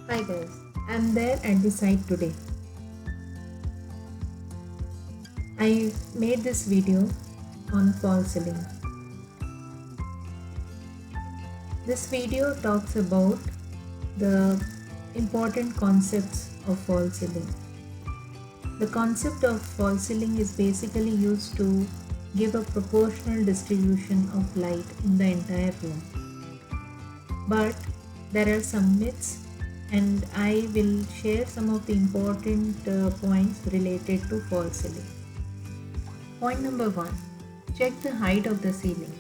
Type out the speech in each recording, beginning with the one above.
Hi guys, I'm there at the site today. I made this video on fall ceiling. This video talks about the important concepts of fall ceiling. The concept of fall ceiling is basically used to give a proportional distribution of light in the entire room. But there are some myths and I will share some of the important points related to fall ceiling. Point number one, check the height of the ceiling.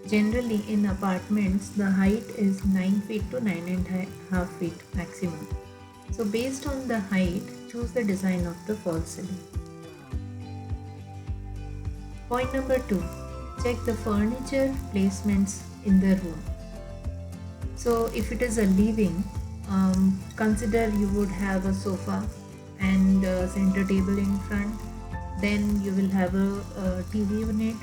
Generally, in apartments, the height is 9 feet to 9.5 feet maximum. So, based on the height, choose the design of the fall ceiling. Point number two, check the furniture placements in the room. So, if it is a living, consider you would have a sofa and a center table in front. Then you will have a TV unit,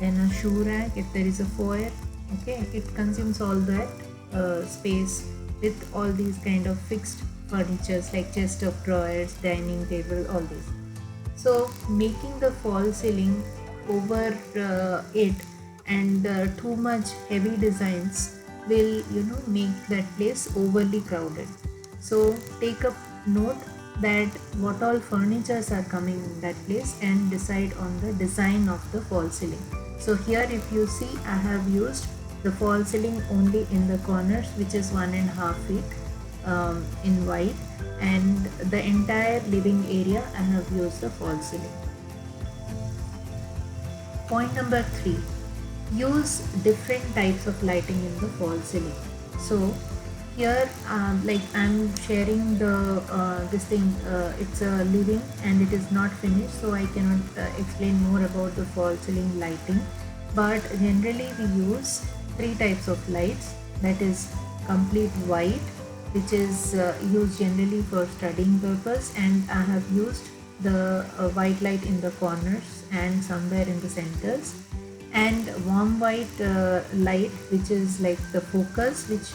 then a shoe rack if there is a foyer. Okay, it consumes all that space with all these kind of fixed furnitures like chest of drawers, dining table, all these. So making the fall ceiling over it and too much heavy designs will make that place overly crowded. So take a note that what all furnitures are coming in that place and decide on the design of the fall ceiling. So here if you see, I have used the fall ceiling only in the corners, which is 1.5 feet in white, and the entire living area I have used the fall ceiling. Point number three, use different types of lighting in the fall ceiling. So here like I'm sharing the this thing, it's a living and it is not finished, so I cannot explain more about the fall ceiling lighting, but generally we use three types of lights, that is complete white, which is used generally for studying purpose, and I have used the white light in the corners and somewhere in the centers, and warm white light, which is like the focus, which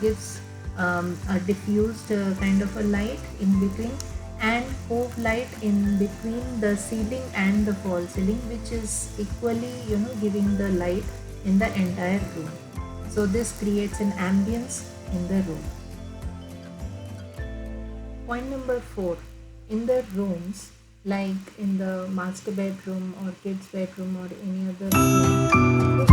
gives a diffused kind of a light in between, and cove light in between the ceiling and the fall ceiling, which is equally giving the light in the entire room. So this creates an ambience in the room. Point number four, in the rooms, like in the master bedroom or kids bedroom or any other room,